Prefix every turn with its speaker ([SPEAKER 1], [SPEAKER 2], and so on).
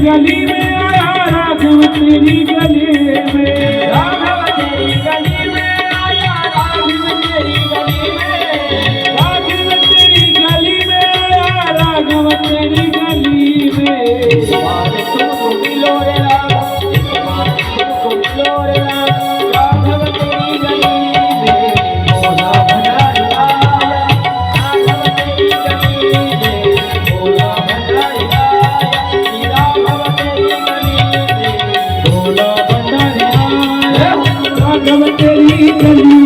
[SPEAKER 1] गली में आया राघव तेरी गली में,
[SPEAKER 2] राघव तेरी गली में आया राघव तेरी गली में,
[SPEAKER 1] राघव तेरी गली में आया राघव तेरी गली में।
[SPEAKER 2] तुम्हारे तुमको मिलो रे राघव, तुम्हारे तुमको मिलो रे राघव, राघव तेरी गली में भोला भंडारी आया, राघव तेरी गली में भोला भंडारी आया, राघव तेरी गली में भोला भंडारी आया,
[SPEAKER 1] राघव तेरी गली